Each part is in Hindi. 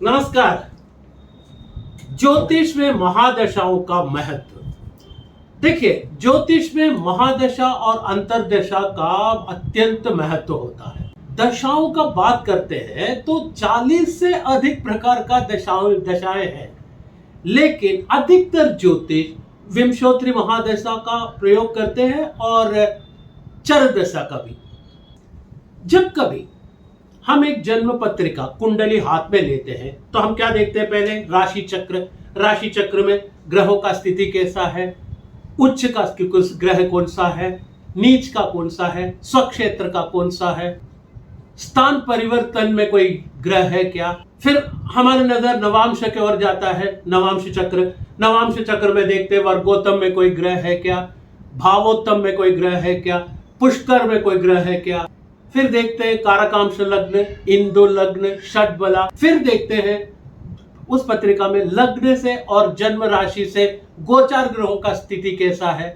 नमस्कार। ज्योतिष में महादशाओं का महत्व। देखिए, ज्योतिष में महादशा और अंतरदशा का अत्यंत महत्व होता है। दशाओं का बात करते हैं तो 40 से अधिक प्रकार का दशाएं हैं, लेकिन अधिकतर ज्योतिष विंशोत्तरी महादशा का प्रयोग करते हैं और चर दशा का भी। जब कभी हम एक जन्म पत्रिका कुंडली हाथ में लेते हैं तो हम क्या देखते हैं? पहले राशि चक्र। राशि चक्र में ग्रहों का स्थिति कैसा है, उच्च का ग्रह कौन सा है, नीच का कौन सा है, स्वक्षेत्र का कौन सा है, स्थान परिवर्तन में कोई ग्रह है क्या। फिर हमारी नजर नवांश की ओर जाता है, नवांश चक्र। नवांश चक्र में देखते हैं वर्गोत्तम में कोई ग्रह है क्या, भावोत्तम में कोई ग्रह है क्या, पुष्कर में कोई ग्रह है क्या। फिर देखते हैं कारकांश लग्न, इंदु लग्न, षटबला। फिर देखते हैं उस पत्रिका में लग्न से और जन्म राशि से गोचार ग्रहों का स्थिति कैसा है।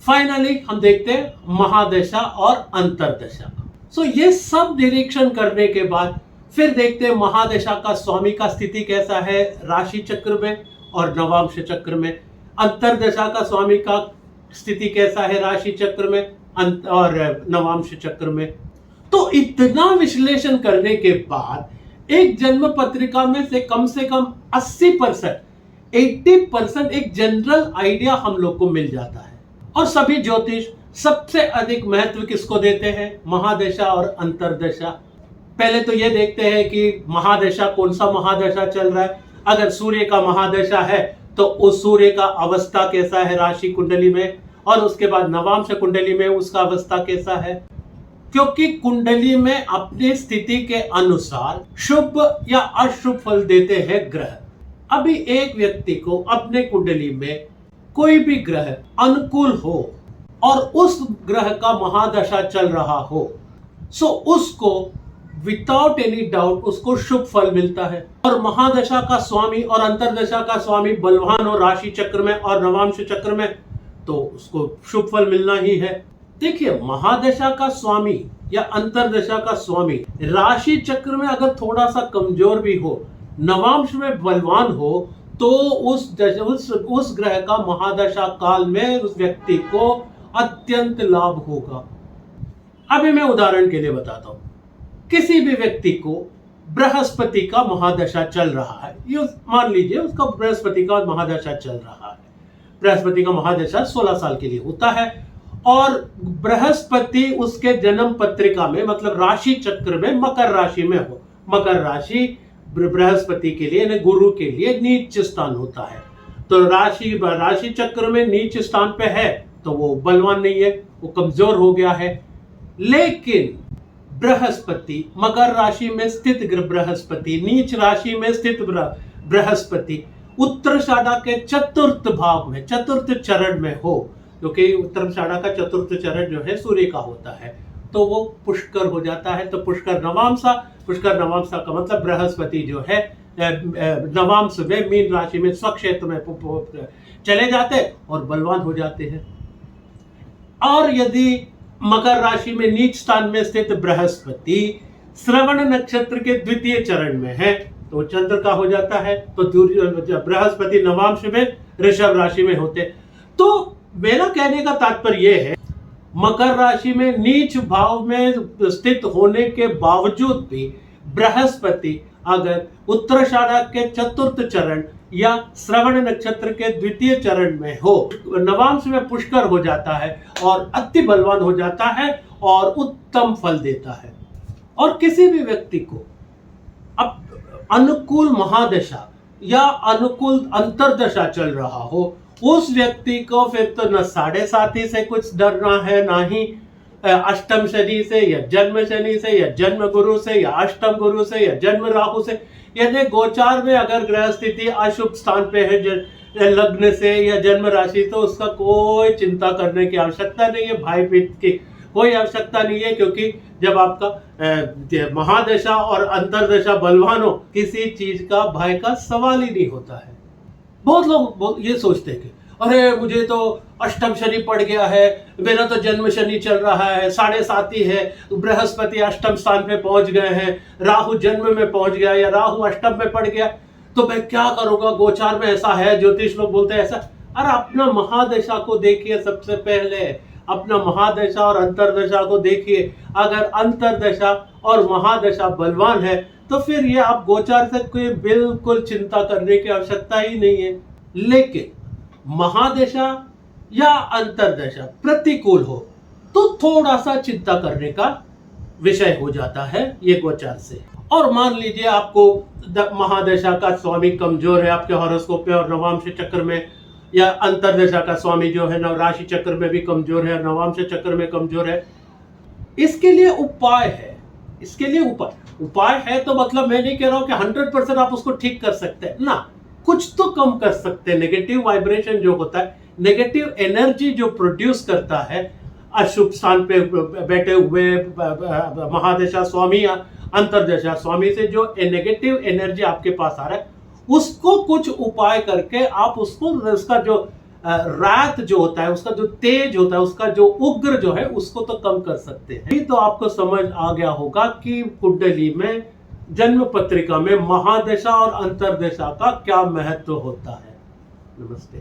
फाइनली हम देखते हैं महादशा और अंतरदशा। सो ये सब निरीक्षण करने के बाद फिर देखते हैं महादशा का स्वामी का स्थिति कैसा है राशि चक्र में और नवांश चक्र में, अंतरदशा का स्वामी का स्थिति कैसा है राशि चक्र में और नवांश चक्र में। तो इतना विश्लेषण करने के बाद एक जन्म पत्रिका में से कम 80%, 80% एक जनरल आइडिया हम लोग को मिल जाता है। और सभी ज्योतिष सबसे अधिक महत्व किसको देते हैं? महादशा और अंतरदशा। पहले तो ये देखते हैं कि महादशा कौन सा महादशा चल रहा है। अगर सूर्य का महादशा है तो उस सूर्य का अवस्था कैसा है राशि कुंडली में, और उसके बाद नवांश कुंडली में उसका अवस्था कैसा है। क्योंकि कुंडली में अपनी स्थिति के अनुसार शुभ या अशुभ फल देते हैं ग्रह। अभी एक व्यक्ति को अपने कुंडली में कोई भी ग्रह अनुकूल हो और उस ग्रह का महादशा चल रहा हो, सो उसको विदाउट एनी डाउट उसको शुभ फल मिलता है। और महादशा का स्वामी और अंतरदशा का स्वामी बलवान हो राशि चक्र में और नवांश चक्र में, तो उसको शुभ फल मिलना ही है। देखिए, महादशा का स्वामी या अंतरदशा का स्वामी राशि चक्र में अगर थोड़ा सा कमजोर भी हो, नवांश में बलवान हो, तो उस ग्रह का महादशा काल में उस व्यक्ति को अत्यंत लाभ होगा। अभी मैं उदाहरण के लिए बताता हूं। किसी भी व्यक्ति को बृहस्पति का महादशा चल रहा है, ये मान लीजिए उसका बृहस्पति का महादशा चल रहा है। बृहस्पति का महादशा 16 साल के लिए होता है और बृहस्पति उसके जन्म पत्रिका में मतलब राशि चक्र में मकर राशि में हो। मकर राशि बृहस्पति के लिए यानी गुरु के लिए नीच स्थान होता है। तो राशि चक्र में नीच स्थान पे है तो वो बलवान नहीं है, वो कमजोर हो गया है। लेकिन बृहस्पति मकर राशि में स्थित बृहस्पति, नीच राशि में स्थित बृहस्पति उत्तराषाढ़ा के चतुर्थ भाव में, चतुर्थ चरण में हो, क्योंकि उत्तराषाढ़ा का चतुर्थ चरण जो है सूर्य का होता है, तो वो पुष्कर हो जाता है। तो पुष्कर नवांशा का मतलब बृहस्पति जो है नवांश में मीन राशि में स्वक्षेत्र में चले जाते और बलवान हो जाते हैं। और यदि मकर राशि में नीच स्थान में स्थित बृहस्पति श्रवण नक्षत्र के द्वितीय चरण में है तो चंद्र का हो जाता है। तो बृहस्पति नवांश में ऋषभ राशि में होते। तो मेरा कहने का तात्पर्य यह है, मकर राशि में नीच भाव में स्थित होने के बावजूद भी बृहस्पति अगर उत्तराषाढ़ा के चतुर्थ चरण या श्रवण नक्षत्र के द्वितीय चरण में हो, नवांश में पुष्कर हो जाता है और अति बलवान हो जाता है और उत्तम फल देता है। और किसी भी व्यक्ति को अब अनुकूल महादशा या अनुकूल अंतरदशा चल रहा हो, उस व्यक्ति को फिर तो न 7.5 से कुछ डरना है, ना ही अष्टम शनि से या जन्म शनि से या जन्म गुरु से या अष्टम गुरु से या जन्म राहु से। यदि गोचार में अगर ग्रह स्थिति अशुभ स्थान पे है लग्न से या जन्म राशि, तो उसका कोई चिंता करने की आवश्यकता नहीं है, भयभीत की कोई आवश्यकता नहीं है। क्योंकि जब आपका महादशा और अंतरदशा बलवान हो, किसी चीज का भय का सवाल ही नहीं होता है। बहुत लोग ये सोचते हैं कि अरे मुझे तो अष्टम शनि पड़ गया है, मेरा तो जन्म शनि चल रहा है, 7.5 है, बृहस्पति अष्टम स्थान पे पहुंच गए हैं, राहु जन्म में पहुंच गया या राहु अष्टम में पड़ गया, तो मैं क्या करूंगा, गोचार में ऐसा है, ज्योतिष लोग बोलते हैं ऐसा। अरे अपना महादशा को देखिए, सबसे पहले अपना महादशा और अंतरदशा को देखिए। अगर अंतरदशा और महादशा बलवान है तो फिर ये आप गोचार से कोई बिल्कुल चिंता करने की आवश्यकता ही नहीं है। लेकिन महादशा या अंतरदशा प्रतिकूल हो तो थोड़ा सा चिंता करने का विषय हो जाता है ये गोचार से। और मान लीजिए आपको महादशा का स्वामी कमजोर है आपके हॉरोस्कोप पे और नवांश चक्र में, या अंतरदशा का स्वामी जो है नवराशि चक्र में भी कमजोर है, नवांश चक्र में कमजोर है, इसके लिए उपाय है। इसके लिए उपाय है तो मतलब मैं नहीं कह रहा हूं कि 100% आप उसको ठीक कर सकते हैं ना, कुछ तो कम कर सकते हैं। नेगेटिव वाइब्रेशन जो होता है, नेगेटिव एनर्जी जो प्रोड्यूस करता है अशुभ स्थान पे बैठे हुए महादशा स्वामी या अंतरदशा स्वामी से जो नेगेटिव एनर्जी आपके पास आ रहा है, उसको कुछ उपाय करके आप उसको, उसका जो रात जो होता है, उसका जो तेज होता है, उसका जो उग्र जो है, उसको तो कम कर सकते हैं। तो आपको समझ आ गया होगा कि कुंडली में, जन्म पत्रिका में महादशा और अंतरदशा का क्या महत्व होता है। नमस्ते।